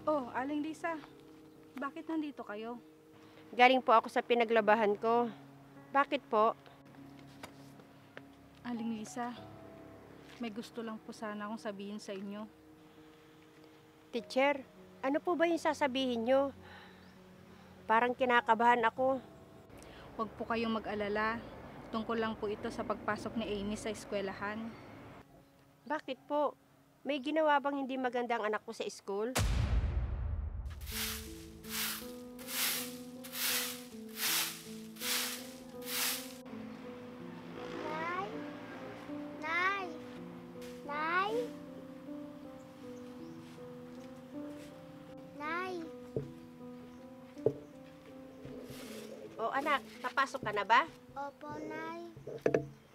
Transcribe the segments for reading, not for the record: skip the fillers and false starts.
Oh, Aling Lisa, bakit nandito kayo? Galing po ako sa pinaglabahan ko. Bakit po? Aling Lisa, may gusto lang po sana akong sabihin sa inyo. Teacher, ano po ba yung sasabihin nyo? Parang kinakabahan ako. Huwag po kayong mag-alala. Tungkol lang po ito sa pagpasok ni Amy sa eskwelahan. Bakit po? May ginawa bang hindi magandang anak ko sa school? Nay? Nay? Nay? Nay? O anak, papasok ka na ba? Opo, Nay.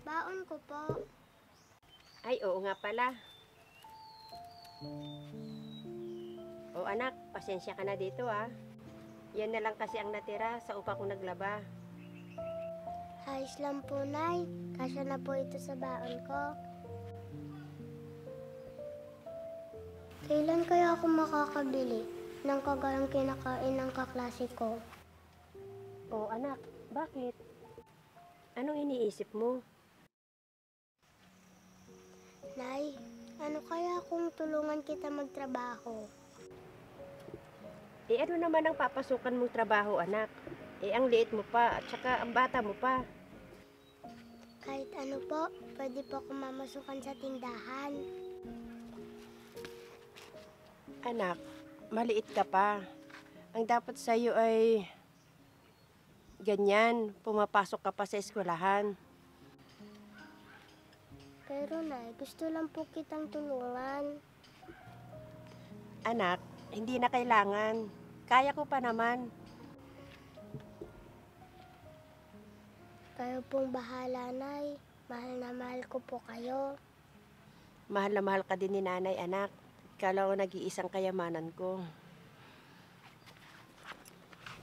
Baon ko po. Ay, oo nga pala. O anak, pasensya ka na dito ah. Yan na lang kasi ang natira sa upa ko naglaba. Ayos lang po, Nay. Kasya na po ito sa baon ko. Kailan kaya ako makakabili ng kagayang kinakain ng kaklase ko? O anak, bakit? Anong iniisip mo? Nay, ano kaya kung tulungan kita magtrabaho? Eh ano naman ang papasukan mong trabaho anak? Eh ang liit mo pa at saka ang bata mo pa. Kahit ano po, pwede po ako mamasukan sa tindahan. Anak, maliit ka pa. Ang dapat sa'yo ay ganyan, pumapasok ka pa sa eskwelahan. Pero Nay, gusto lang po kitang tulungan. Anak, hindi na kailangan. Kaya ko pa naman. Kayo pong bahala, Nay. Mahal na mahal ko po kayo. Mahal na mahal ka din ni nanay, anak. Ikaw lang ang nag-iisang kayamanan ko.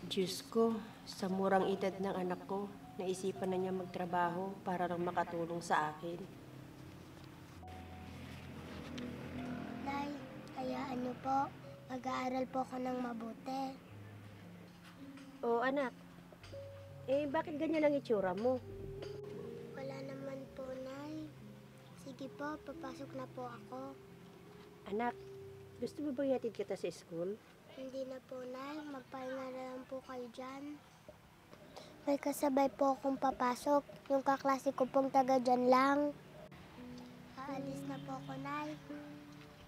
Diyos ko, sa murang edad ng anak ko, naisipan na niya magtrabaho para lang makatulong sa akin. Nay, hayaan niyo po. Mag-aaral po ako ng mabuti. Oo, anak. Eh, bakit ganyan ang itsura mo? Wala naman po, Nay. Sige po, papasok na po ako. Anak, gusto mo bang ihatid kita sa school? Hindi na po, Nay. Magpahinga na lang po kayo dyan. May kasabay po akong papasok. Yung kaklase ko pong taga dyan lang. Aalis na po ako, Nay.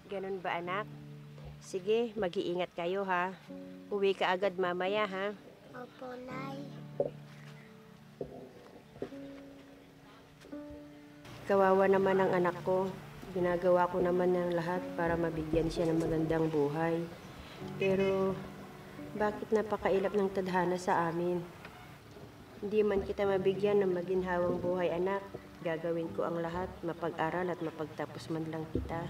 Ganun ba, anak? Sige, mag-iingat kayo, ha? Uwi ka agad mamaya, ha? Opo, Nay. Kawawa naman ang anak ko. Ginagawa ko naman ng lahat para mabigyan siya ng magandang buhay. Pero, bakit napakailap ng tadhana sa amin? Hindi man kita mabigyan ng maginhawang buhay, anak. Gagawin ko ang lahat, mapag-aral at mapagtapos man lang kita.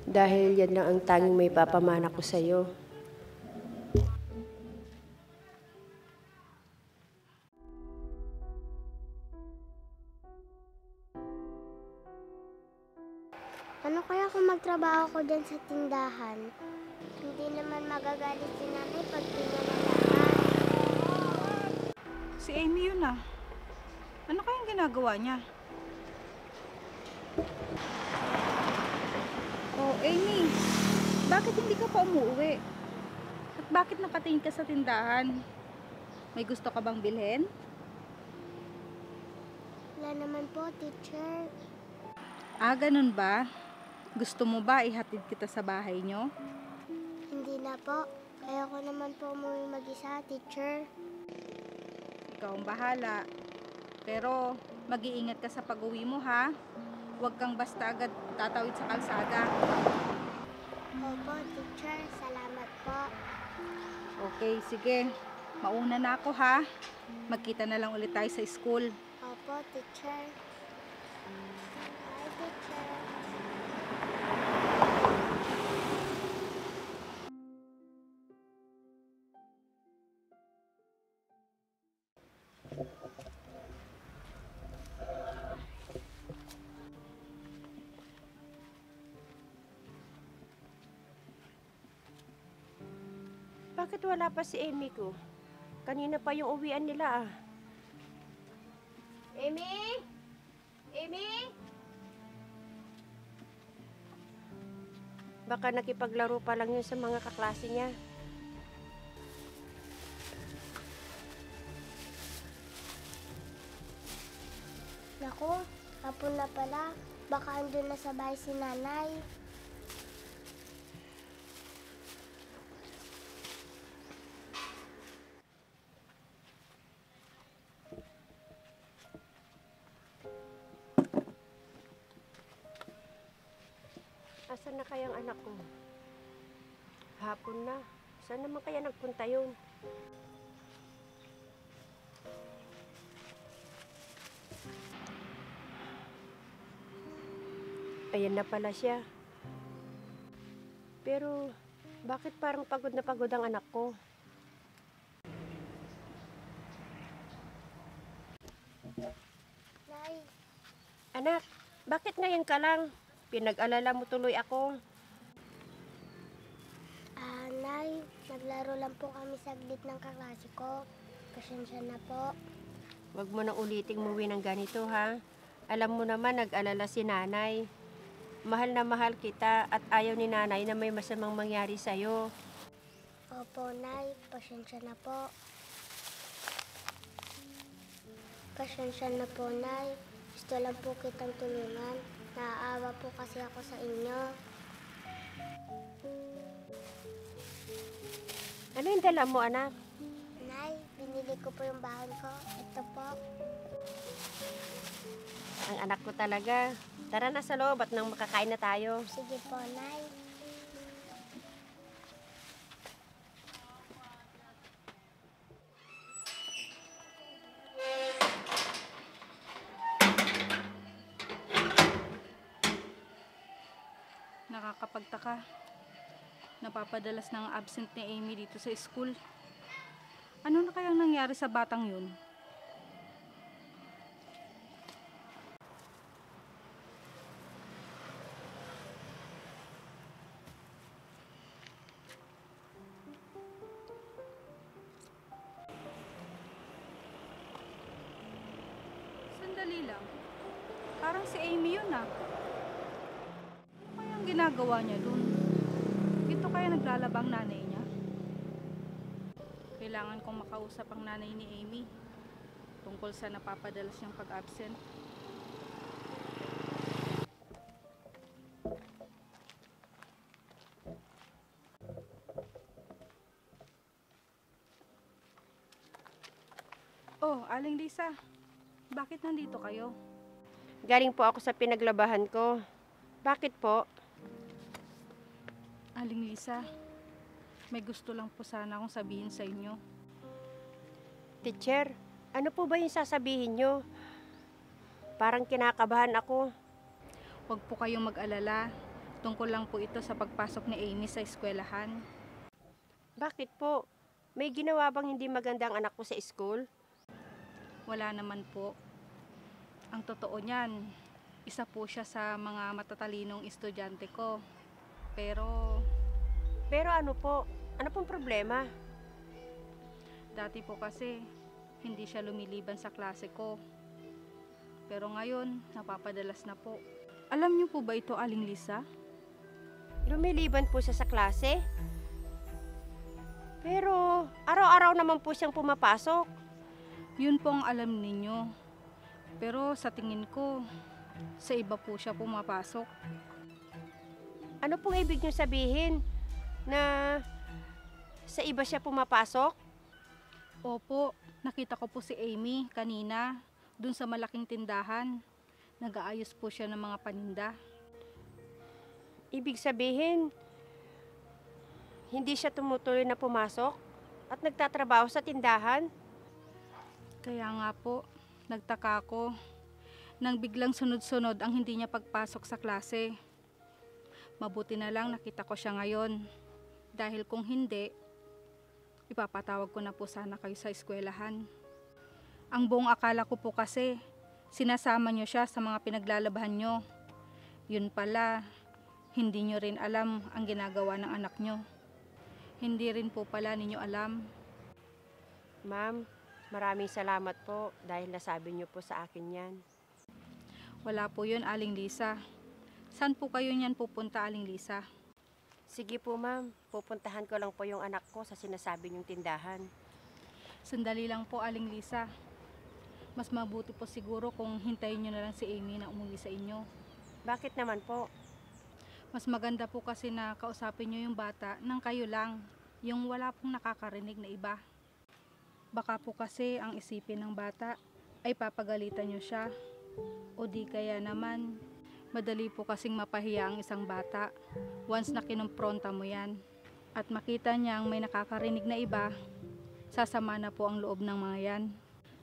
Dahil yan lang ang tanging may papamana ko sa'yo. Ano kaya kung magtrabaho ko dyan sa tindahan? Hindi naman magagalit si nanay pag pinanalaman. Si Amy yun ah. Ano kayang ginagawa niya? Oh, Amy, bakit hindi ka pa umuwi? At bakit nakatingin ka sa tindahan? May gusto ka bang bilhin? Wala naman po, teacher. Ah, ganun ba? Gusto mo ba ihatid kita sa bahay nyo? Hindi na po. Kaya ko naman po umuwi mag-isa, teacher. Ikaw ang bahala. Pero mag-iingat ka sa pag-uwi mo ha. Huwag kang basta agad tatawid sa kalsada. Opo, teacher. Salamat po. Okay, sige. Mauna na ako ha. Magkita na lang ulit tayo sa school. Opo, teacher. Bye, teacher. Bakit wala pa si Amy ko? Kanina pa yung uwian nila ah. Amy? Amy? Baka nakipaglaro pa lang yun sa mga kaklase niya. Naku, hapon na pala. Baka andun na sa bahay si nanay. Asan na kayang anak ko? Hapon na. Saan naman kaya nagpunta yun? Ayan na pala siya. Pero, bakit parang pagod na pagod ang anak ko? Nay, Anak, bakit ngayon ka lang? Pinag-alala mo tuloy ako. Nay, naglaro lang po kami saglit ng kaklase ko. Pasensya na po. Huwag mo nang uliting muwi ng ganito, ha? Alam mo naman, nag-alala si nanay. Mahal na mahal kita at ayaw ni nanay na may masamang mangyari sa'yo. Opo, Nay. Pasensya na po. Pasensya na po, Nay. Gusto lang po kitang tulungan. Naaawa po kasi ako sa inyo. Ano yung dala mo, anak? Nay, binili ko po yung baon ko. Ito po. Ang anak ko talaga. Tara na sa loob at nang makakain na tayo. Sige po, Nay. Nakakapagtaka. Napapadalas ng absent ni Amy dito sa school. Ano na kayang nangyari sa batang yun? Sandali lang. Parang si Amy yun ah. Ano kayang ginagawa niya dun? Ito kaya naglalabang nanay niya? Kailangan kong makausap ang nanay ni Amy tungkol sa napapadalas niyang pag-absent. Oh, Aling Lisa. Bakit nandito kayo? Galing po ako sa pinaglabahan ko. Bakit po? Aling Lisa, may gusto lang po sana akong sabihin sa inyo. Teacher, ano po ba yung sasabihin nyo? Parang kinakabahan ako. Huwag po kayong mag-alala. Tungkol lang po ito sa pagpasok ni Amy sa eskwelahan. Bakit po? May ginawa bang hindi maganda ang anak ko sa school? Wala naman po. Ang totoo niyan, isa po siya sa mga matatalinong estudyante ko. Pero ano po? Ano pong problema? dati po kasi hindi siya lumiliban sa klase ko. Pero ngayon, napapadalas na po. Alam niyo po ba ito, Aling Lisa? Lumiliban po siya sa klase? Pero araw-araw naman po siyang pumapasok. Yun po ang alam ninyo. Pero sa tingin ko, sa iba po siya pumapasok. Ano pong ibig niyo sabihin? Na sa iba siya pumapasok? Opo, nakita ko po si Amy kanina, dun sa malaking tindahan. Nag-aayos po siya ng mga paninda. Ibig sabihin, hindi siya tumutuloy na pumasok at nagtatrabaho sa tindahan? Kaya nga po, nagtaka ako nang biglang sunod-sunod ang hindi niya pagpasok sa klase. Mabuti na lang nakita ko siya ngayon. Dahil kung hindi, ipapatawag ko na po sana kayo sa eskwelahan. Ang buong akala ko po kasi, sinasama niyo siya sa mga pinaglalabahan niyo. Yun pala, hindi niyo rin alam ang ginagawa ng anak niyo. Hindi rin po pala ninyo alam. Ma'am, maraming salamat po dahil nasabi niyo po sa akin yan. Wala po yun, Aling Lisa. Saan po kayo niyan pupunta, Aling Lisa? Sige po ma'am, pupuntahan ko lang po yung anak ko sa sinasabi niyong tindahan. Sandali lang po, Aling Lisa. Mas mabuti po siguro kung hintayin nyo na lang si Amy na umuwi sa inyo. Bakit naman po? Mas maganda po kasi na kausapin nyo yung bata nang kayo lang, yung wala pong nakakarinig na iba. Baka po kasi ang isipin ng bata ay papagalitan nyo siya. O di kaya naman, madali po kasing mapahiya ang isang bata once na kinumpronta mo yan. At makita niyang may nakakarinig na iba, sasama na po ang loob ng mga yan.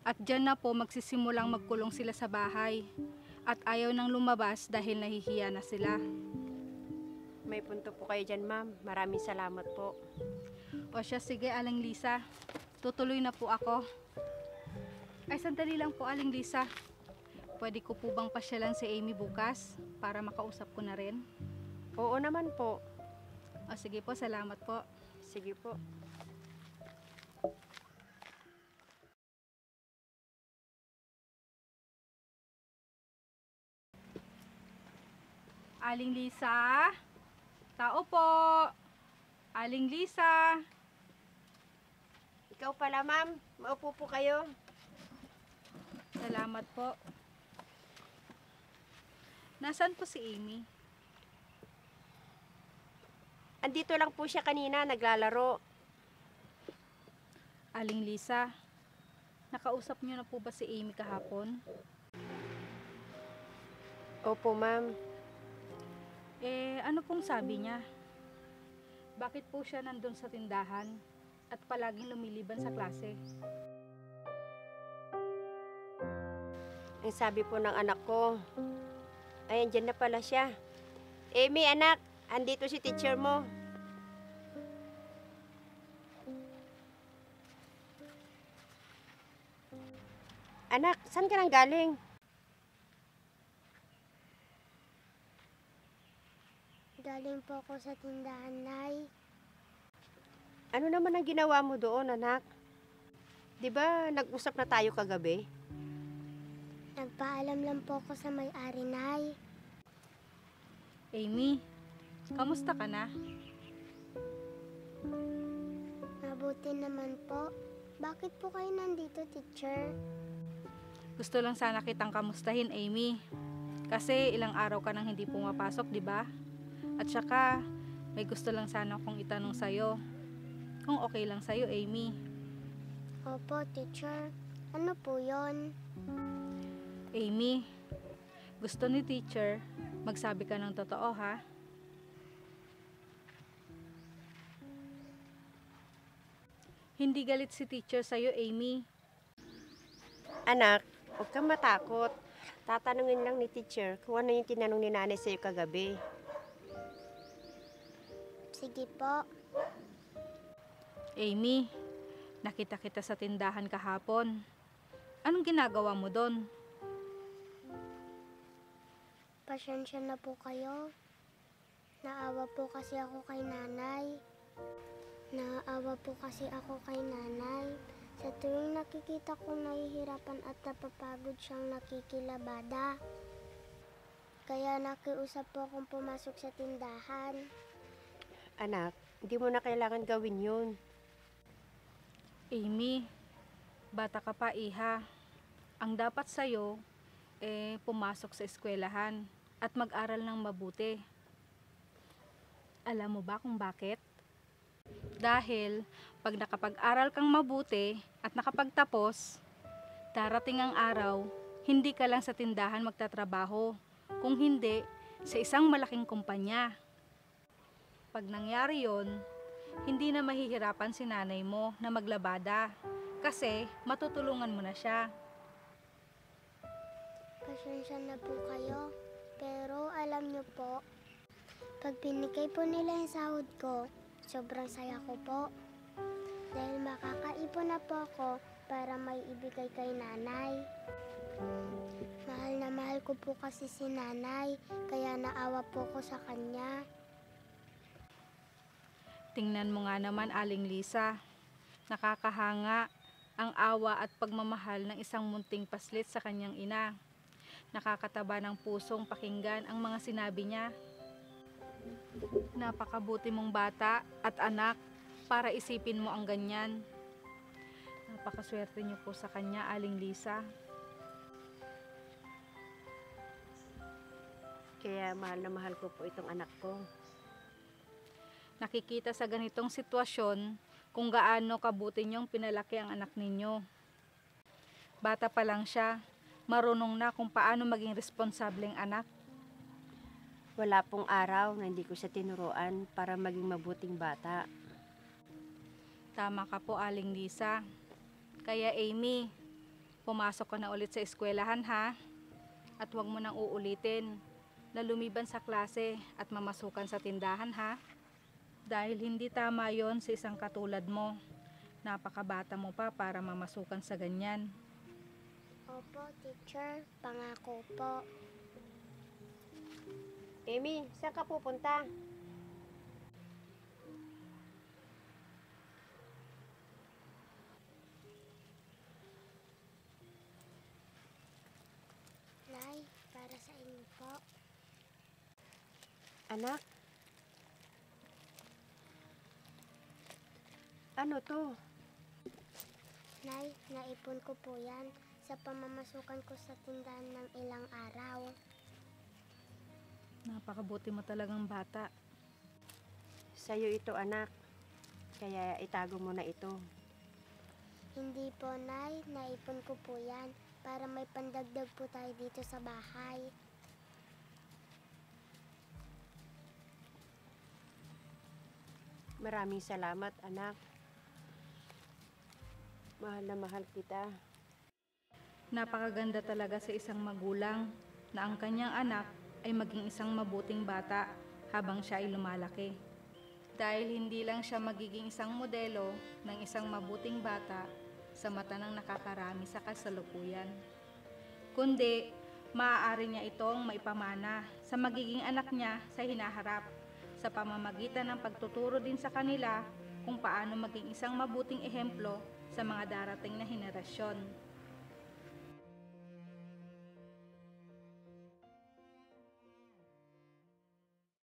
At dyan na po magsisimulang magkulong sila sa bahay. At ayaw nang lumabas dahil nahihiya na sila. May punto po kayo dyan ma'am. Maraming salamat po. O siya, sige Aling Lisa. Tutuloy na po ako. Ay, sandali lang po Aling Lisa. Pwede ko po bang pasyalan si Amy bukas para makausap ko na rin? Oo naman po. O sige po, salamat po. Sige po. Aling Lisa? Tao po! Aling Lisa! Ikaw pala ma'am, maupo po kayo. Salamat po. Nasaan po si Amy? Andito lang po siya kanina, naglalaro. Aling Lisa, nakausap niyo na po ba si Amy kahapon? Opo ma'am. Ano pong sabi niya? Bakit po siya nandun sa tindahan at palaging lumiliban sa klase? Ang sabi po ng anak ko, ay andyan na pala siya. Amy anak, andito si teacher mo. Anak, saan ka nang galing? Galing po ako sa tindahan, Nay. Ano naman ang ginawa mo doon, anak? 'Di ba nag-usap na tayo kagabi? Nagpaalam lang po ako sa may-ari, Nay. Amy, kamusta ka na? Mabuti naman po. Bakit po kayo nandito, teacher? Gusto lang sana kitang kamustahin, Amy. Kasi ilang araw ka nang hindi pumapasok, di ba? At saka, may gusto lang sana akong itanong sa'yo. Kung okay lang sa'yo, Amy. Opo, teacher. Ano po yon? Amy, gusto ni teacher, magsabi ka ng totoo, ha? Hindi galit si teacher sa'yo, Amy. Anak, huwag kang matakot. Tatanungin lang ni teacher kung ano yung tinanong ni nanay sa'yo kagabi. Sige po. Amy, nakita kita sa tindahan kahapon. Anong ginagawa mo doon? Pasensya na po kayo. Naawa po kasi ako kay nanay. Sa tuwing nakikita ko nahihirapan at napapagod siyang nakikilabada. Kaya nakiusap po akong pumasok sa tindahan. Anak, hindi mo na kailangan gawin yun. Amy, bata ka pa, iha. Ang dapat sa'yo, pumasok sa eskwelahan at mag-aral ng mabuti. Alam mo ba kung bakit? Dahil pag nakapag-aral kang mabuti at nakapagtapos, darating ang araw, hindi ka lang sa tindahan magtatrabaho, kung hindi, sa isang malaking kumpanya. Pag nangyari yon, hindi na mahihirapan si nanay mo na maglabada kasi matutulungan mo na siya. Pasensya na po kayo. Pero alam niyo po, pag binigay po nila yung sahod ko, sobrang saya ko po. Dahil makakaipon na po ako para may ibigay kay nanay. Mahal na mahal ko po kasi si nanay, kaya naawa po ko sa kanya. Tingnan mo nga naman, Aling Lisa. Nakakahanga ang awa at pagmamahal ng isang munting paslit sa kanyang ina. Nakakataba ng pusong pakinggan ang mga sinabi niya. Napakabuti mong bata at anak para isipin mo ang ganyan. Napakaswerte niyo po sa kanya, Aling Lisa. Kaya mahal na mahal ko po itong anak ko. Nakikita sa ganitong sitwasyon kung gaano kabuti niyong pinalaki ang anak ninyo. Bata pa lang siya, marunong na kung paano maging responsableng anak. Wala pong araw na hindi ko siya tinuruan para maging mabuting bata. Tama ka po, Aling Lisa. Kaya Amy, pumasok ka na ulit sa eskwelahan ha. At huwag mo nang uulitin na lumiban sa klase at mamasukan sa tindahan ha. Dahil hindi tama yon sa isang katulad mo. Napakabata mo pa para mamasukan sa ganyan. Opo, teacher. Pangako po. Amy, saan ka pupunta? Nay, para sa inyo po. Anak? Ano to? Nay, naipon ko po yan sa pamamasukan ko sa tindahan ng ilang araw. Napakabuti mo talagang bata. Sa'yo ito, anak. Kaya itago mo na ito. Hindi po, Nay. Naipon ko po yan para may pandagdag po tayo dito sa bahay. Maraming salamat, anak. Mahal na mahal kita. Napakaganda talaga sa isang magulang na ang kanyang anak ay maging isang mabuting bata habang siya ay lumalaki. Dahil hindi lang siya magiging isang modelo ng isang mabuting bata sa mata ng nakakarami sa kasalukuyan, kundi maaari niya itong maipamana sa magiging anak niya sa hinaharap sa pamamagitan ng pagtuturo din sa kanila kung paano maging isang mabuting ehemplo sa mga darating na henerasyon.